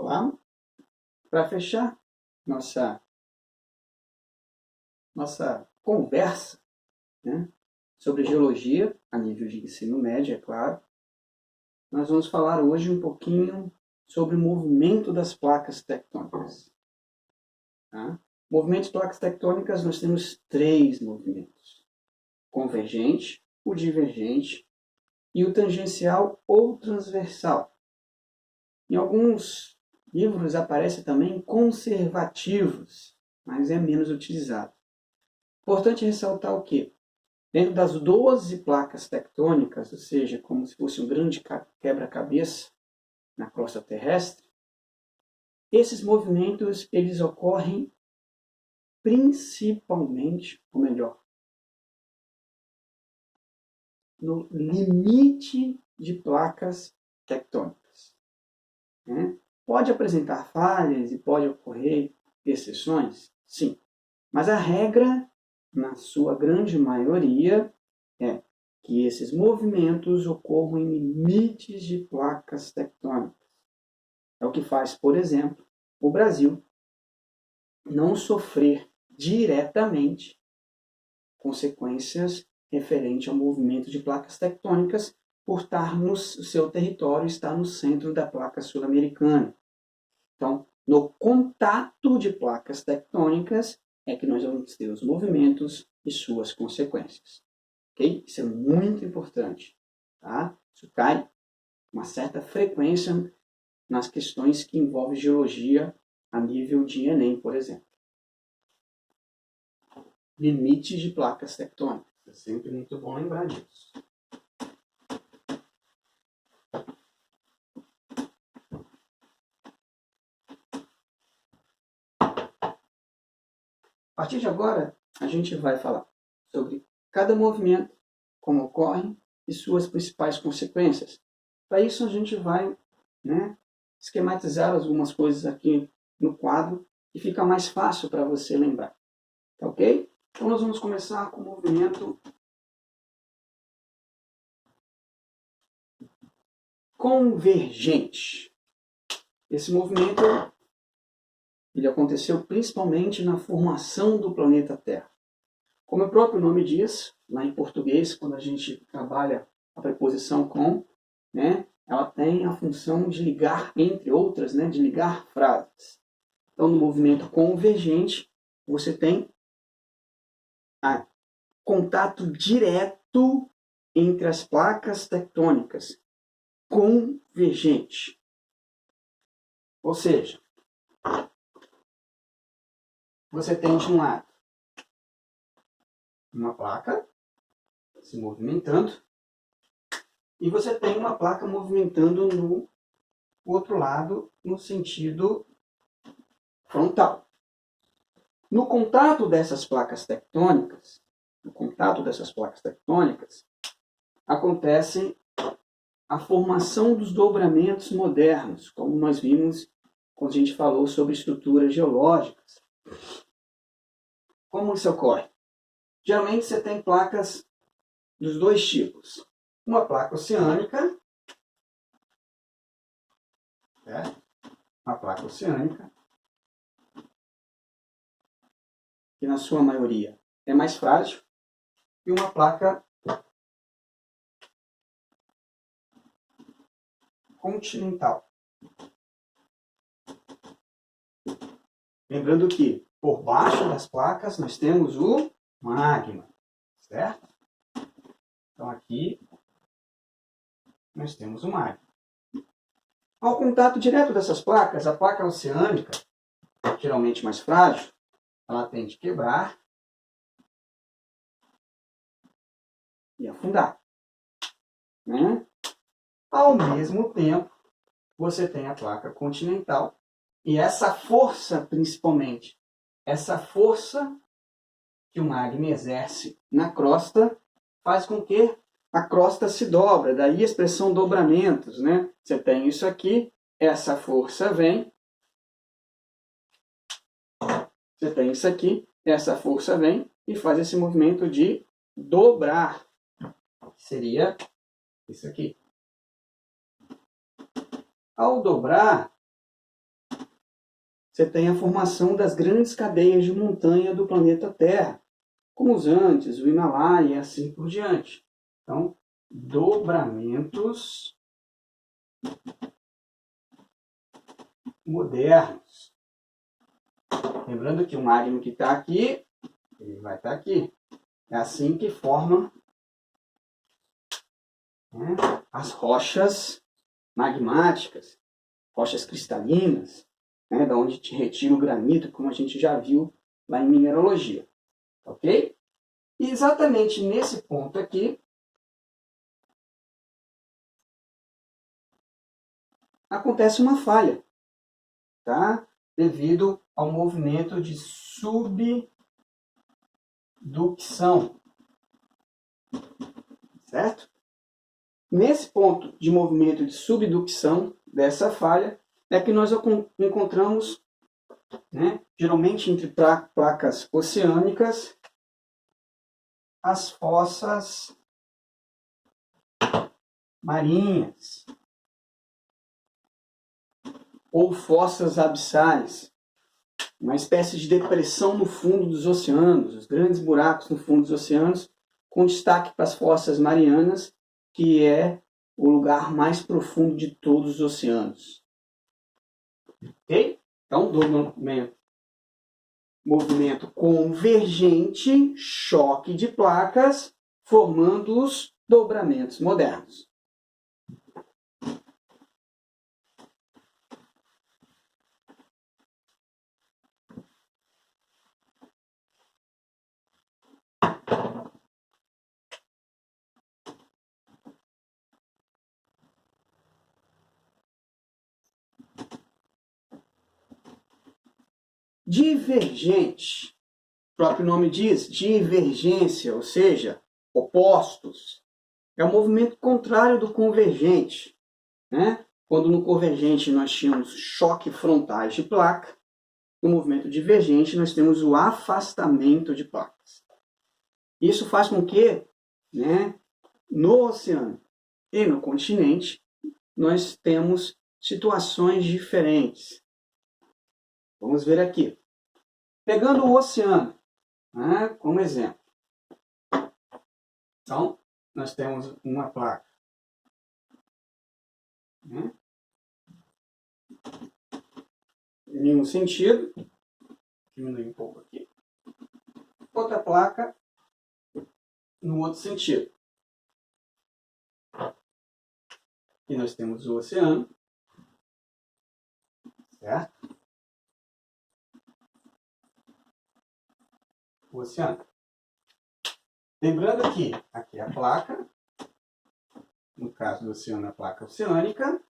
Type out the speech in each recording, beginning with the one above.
Olá. Para fechar nossa conversa, né, sobre geologia, a nível de ensino médio, é claro, nós vamos falar hoje um pouquinho sobre o movimento das placas tectônicas. Tá? Movimentos de placas tectônicas, nós temos 3 movimentos: convergente, o divergente e o tangencial ou transversal. Em alguns livros aparece também conservativos, mas é menos utilizado. Importante ressaltar o quê? Dentro das 12 placas tectônicas, ou seja, como se fosse um grande quebra-cabeça na crosta terrestre, esses movimentos eles ocorrem principalmente, ou melhor, no limite de placas tectônicas. Né? Pode apresentar falhas e pode ocorrer exceções? Sim. Mas a regra, na sua grande maioria, é que esses movimentos ocorram em limites de placas tectônicas. É o que faz, por exemplo, o Brasil não sofrer diretamente consequências referentes ao movimento de placas tectônicas por estar no seu território, estar no centro da placa sul-americana. Então, no contato de placas tectônicas é que nós vamos ter os movimentos e suas consequências. Okay? Isso é muito importante. Tá? Isso cai com uma certa frequência nas questões que envolvem geologia a nível de Enem, por exemplo. Limites de placas tectônicas. É sempre muito bom lembrar disso. A partir de agora, a gente vai falar sobre cada movimento, como ocorre e suas principais consequências. Para isso, a gente vai esquematizar algumas coisas aqui no quadro e fica mais fácil para você lembrar. Tá ok? Então, nós vamos começar com o movimento convergente. Esse movimento ele aconteceu principalmente na formação do planeta Terra. Como o próprio nome diz, lá em português, quando a gente trabalha a preposição com, ela tem a função de ligar, entre outras, de ligar frases. Então, no movimento convergente, você tem contato direto entre as placas tectônicas, convergente. Ou seja, você tem de um lado uma placa se movimentando e você tem uma placa movimentando no outro lado no sentido frontal. No contato dessas placas tectônicas, acontece a formação dos dobramentos modernos, como nós vimos quando a gente falou sobre estruturas geológicas. Como isso ocorre? Geralmente você tem placas dos 2 tipos. Uma placa oceânica, que na sua maioria é mais frágil, e uma placa continental. Lembrando que por baixo das placas nós temos o magma, certo? Então aqui nós temos o magma. Ao contato direto dessas placas, a placa oceânica, geralmente mais frágil, ela tende a quebrar e afundar. Ao mesmo tempo, você tem a placa continental e essa força, principalmente, essa força que o magma exerce na crosta faz com que a crosta se dobra, daí a expressão dobramentos. Você tem isso aqui, essa força vem, você tem isso aqui, essa força vem e faz esse movimento de dobrar. Seria isso aqui. Ao dobrar, você tem a formação das grandes cadeias de montanha do planeta Terra, como os Andes, o Himalaia e assim por diante. Então, dobramentos modernos. Lembrando que o magma que está aqui, ele vai estar aqui. É assim que formam, né, as rochas magmáticas, rochas cristalinas, né, da onde te retira o granito, como a gente já viu lá em mineralogia. Ok? E exatamente nesse ponto aqui, acontece uma falha, tá? Devido ao movimento de subducção, certo? Nesse ponto de movimento de subducção dessa falha é que nós encontramos, né, geralmente entre placas oceânicas, as fossas marinhas ou fossas abissais, uma espécie de depressão no fundo dos oceanos, os grandes buracos no fundo dos oceanos, com destaque para as fossas marianas, que é o lugar mais profundo de todos os oceanos. Ok? Então, movimento convergente, choque de placas, formando os dobramentos modernos. Divergente, o próprio nome diz, divergência, ou seja, opostos. É o movimento contrário do convergente, né? Quando no convergente nós tínhamos choque frontais de placa, no movimento divergente nós temos o afastamento de placas. Isso faz com que, né, no oceano e no continente nós temos situações diferentes. Vamos ver aqui. Pegando o oceano, né, como exemplo. Então, nós temos uma placa, né, em um sentido, diminuir um pouco aqui. Outra placa no outro sentido. E nós temos o oceano, certo? O oceano. Lembrando que aqui é a placa, no caso do oceano, a placa oceânica,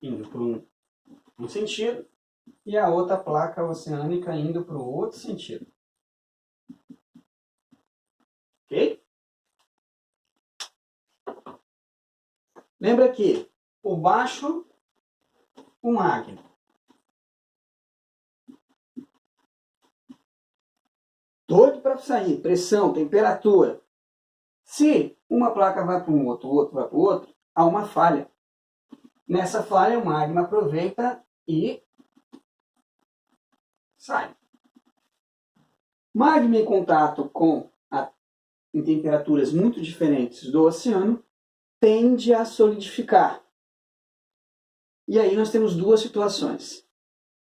indo para um sentido, e a outra placa oceânica indo para o outro sentido. Ok? Lembra que por baixo, o magma. Doido para sair, pressão, temperatura. Se uma placa vai para um outro, o outro vai para o outro, há uma falha. Nessa falha, o magma aproveita e sai. Magma em contato em temperaturas muito diferentes do oceano tende a solidificar. E aí nós temos duas situações.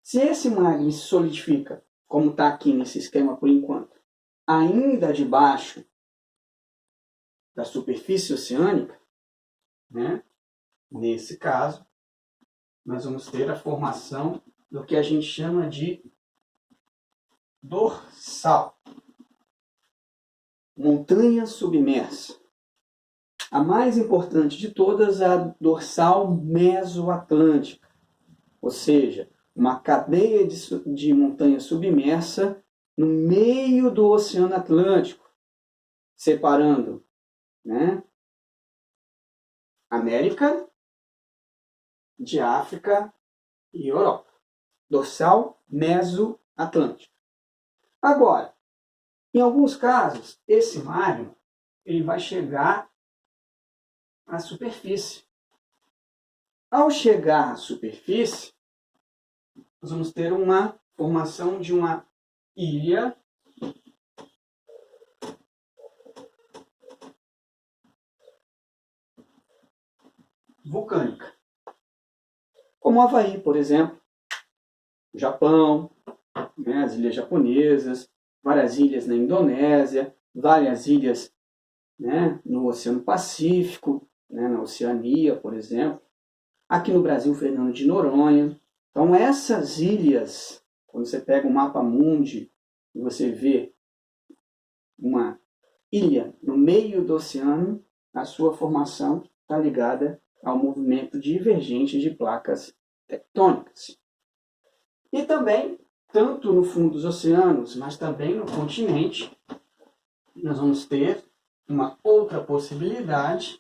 Se esse magma se solidifica, como está aqui nesse esquema por enquanto, ainda debaixo da superfície oceânica, né? Nesse caso, nós vamos ter a formação do que a gente chama de dorsal. Montanha submersa. A mais importante de todas é a dorsal mesoatlântica, ou seja, uma cadeia de montanha submersa no meio do Oceano Atlântico, separando, né, América de África e Europa. Dorsal mesoatlântica. Agora, em alguns casos, esse magma ele vai chegar à superfície. Ao chegar à superfície, nós vamos ter uma formação de uma ilha vulcânica. Como o Havaí, por exemplo, o Japão, né, as ilhas japonesas, várias ilhas na Indonésia, várias ilhas, né, no Oceano Pacífico, né, na Oceania, por exemplo. Aqui no Brasil, Fernando de Noronha. Então, essas ilhas, quando você pega o mapa mundi e você vê uma ilha no meio do oceano, a sua formação está ligada ao movimento divergente de placas tectônicas. E também, tanto no fundo dos oceanos, mas também no continente, nós vamos ter uma outra possibilidade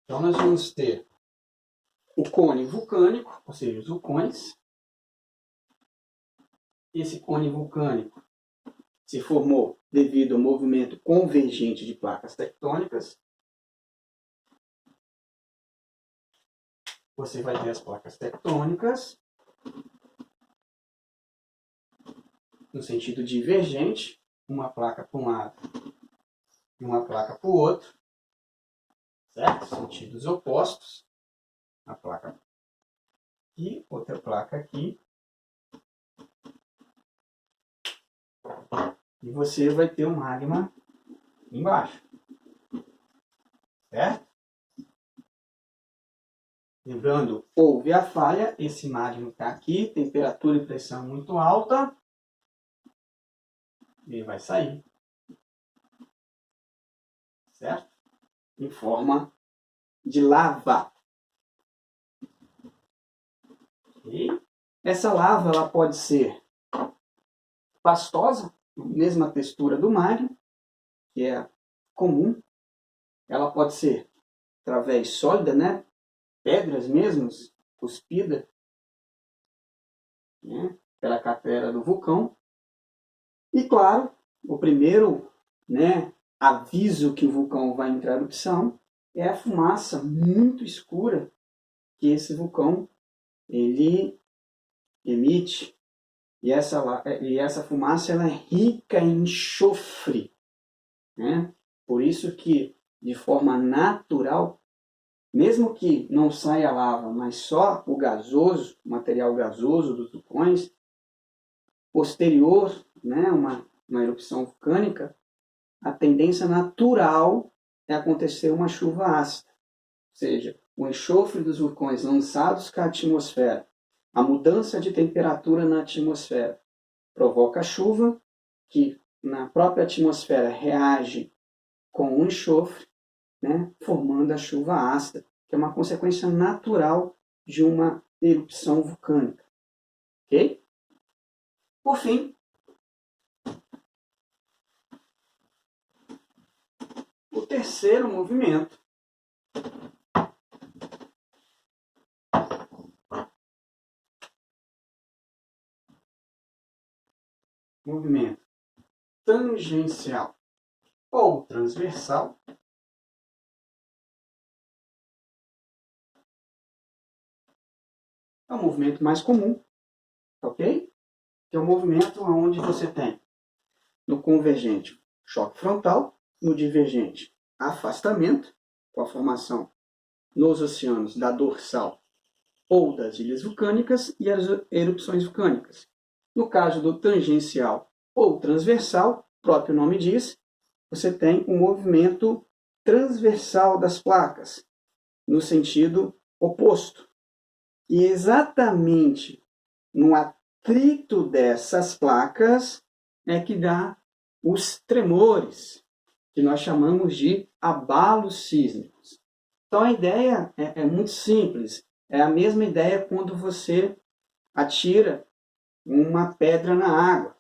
Então, nós vamos ter o cone vulcânico, ou seja, os vulcões. Esse cone vulcânico se formou devido ao movimento convergente de placas tectônicas. Você vai ter as placas tectônicas no sentido divergente, uma placa para um lado e uma placa para o outro, certo? Sentidos opostos. A placa aqui, outra placa aqui. E você vai ter um magma embaixo, certo? Lembrando, houve a falha, esse magma está aqui, temperatura e pressão muito alta, ele vai sair, certo? Em forma de lava. E essa lava ela pode ser pastosa, mesma textura do magma, que é comum. Ela pode ser através sólida, né? Pedras mesmos, cuspida, né? Pela cratera do vulcão. E claro, o primeiro, né, aviso que o vulcão vai entrar em erupção é a fumaça muito escura que esse vulcão ele emite. E essa fumaça ela é rica em enxofre, né? Por isso que, de forma natural, mesmo que não saia lava, mas só o gasoso, o material gasoso dos vulcões, posterior, né, uma erupção vulcânica, a tendência natural é acontecer uma chuva ácida. Ou seja, o enxofre dos vulcões lançados para a atmosfera, a mudança de temperatura na atmosfera, provoca chuva, que na própria atmosfera reage com o enxofre, né, formando a chuva ácida, que é uma consequência natural de uma erupção vulcânica. Ok? Por fim, o terceiro movimento tangencial ou transversal, é o movimento mais comum, ok? Que é o movimento onde você tem no convergente choque frontal, no divergente afastamento, com a formação nos oceanos da dorsal ou das ilhas vulcânicas e as erupções vulcânicas. No caso do tangencial ou transversal, o próprio nome diz, você tem um movimento transversal das placas, no sentido oposto. E exatamente no atrito dessas placas é que dá os tremores, que nós chamamos de abalos sísmicos. Então a ideia é muito simples. É a mesma ideia quando você atira uma pedra na água,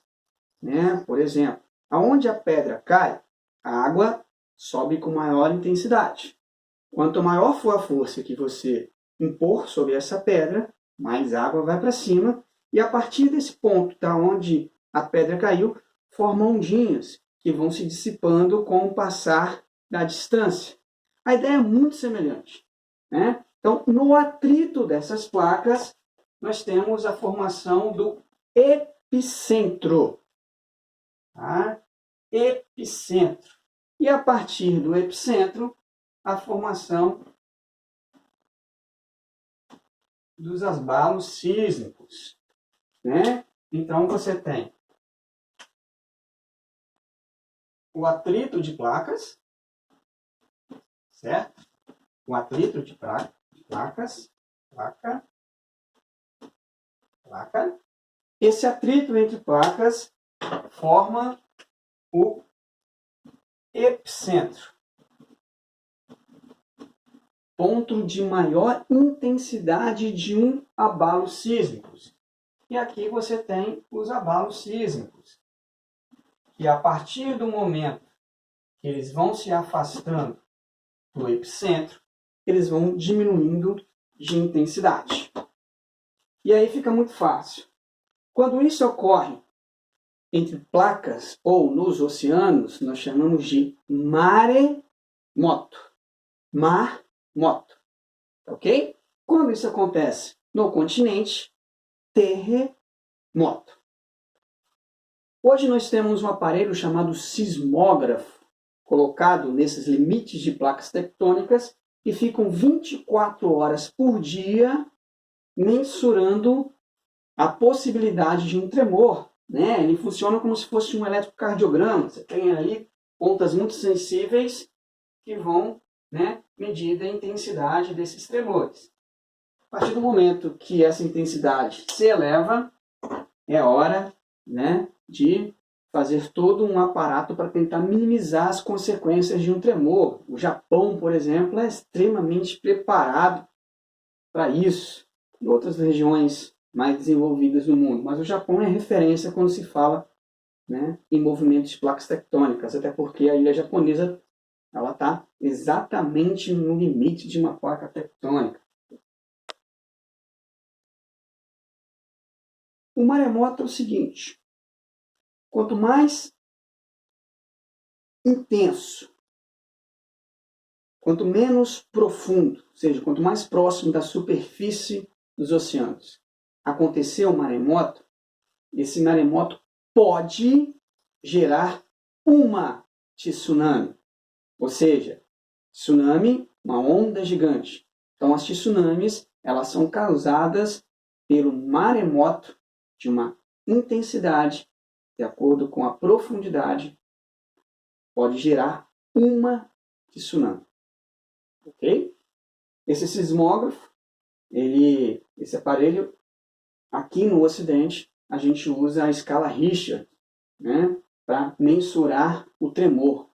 né? Por exemplo, aonde a pedra cai, a água sobe com maior intensidade. Quanto maior for a força que você impor sobre essa pedra, mais água vai para cima, e a partir desse ponto, da onde a pedra caiu, formam ondinhas que vão se dissipando com o passar da distância. A ideia é muito semelhante, né? Então, no atrito dessas placas, nós temos a formação do epicentro. Tá? Epicentro. E a partir do epicentro, a formação dos abalos sísmicos. Né? Então, você tem o atrito de placas, certo? O atrito de placas, placa. Esse atrito entre placas forma o epicentro, ponto de maior intensidade de um abalo sísmico. E aqui você tem os abalos sísmicos, que a partir do momento que eles vão se afastando do epicentro, eles vão diminuindo de intensidade. E aí fica muito fácil. Quando isso ocorre entre placas ou nos oceanos, nós chamamos de maremoto. Maremoto. Ok? Quando isso acontece no continente, terremoto. Hoje nós temos um aparelho chamado sismógrafo, colocado nesses limites de placas tectônicas, que ficam 24 horas por dia mensurando a possibilidade de um tremor. Né? Ele funciona como se fosse um eletrocardiograma. Você tem ali pontas muito sensíveis que vão, né, medir a intensidade desses tremores. A partir do momento que essa intensidade se eleva, é hora, né, de fazer todo um aparato para tentar minimizar as consequências de um tremor. O Japão, por exemplo, é extremamente preparado para isso. E outras regiões mais desenvolvidas do mundo. Mas o Japão é referência quando se fala, né, em movimentos de placas tectônicas, até porque a ilha japonesa está exatamente no limite de uma placa tectônica. O maremoto é o seguinte: quanto mais intenso, quanto menos profundo, ou seja, quanto mais próximo da superfície dos oceanos acontecer o maremoto, esse maremoto pode gerar uma tsunami. Ou seja, tsunami, uma onda gigante. Então, as tsunamis, elas são causadas pelo maremoto de uma intensidade, de acordo com a profundidade, pode gerar uma tsunami. Ok? Esse sismógrafo, esse aparelho, aqui no Ocidente, a gente usa a escala Richter, né, para mensurar o tremor.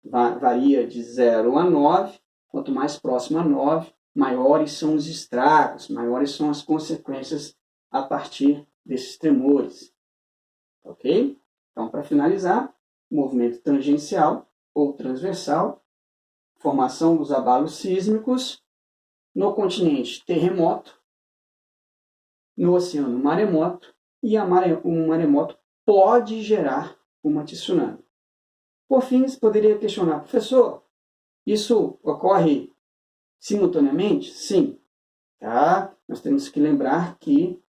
Varia de 0 a 9, quanto mais próximo a 9, maiores são os estragos, maiores são as consequências a partir desses tremores. Ok? Então, para finalizar, movimento tangencial ou transversal, formação dos abalos sísmicos, no continente, terremoto, no oceano, maremoto, e um maremoto pode gerar uma tsunami. Por fim, você poderia questionar: professor, isso ocorre simultaneamente? Sim. Tá? Nós temos que lembrar que,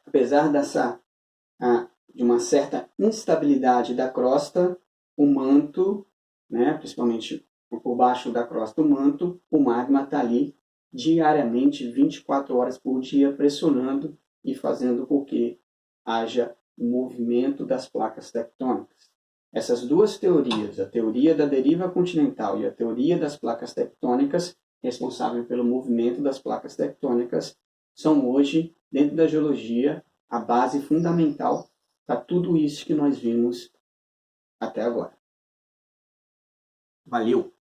apesar de uma certa instabilidade da crosta, o manto, né, principalmente por baixo da crosta, o manto, o magma está ali diariamente, 24 horas por dia, pressionando e fazendo com que haja movimento das placas tectônicas. Essas duas teorias, a teoria da deriva continental e a teoria das placas tectônicas, responsável pelo movimento das placas tectônicas, são hoje, dentro da geologia, a base fundamental para tudo isso que nós vimos até agora. Valeu!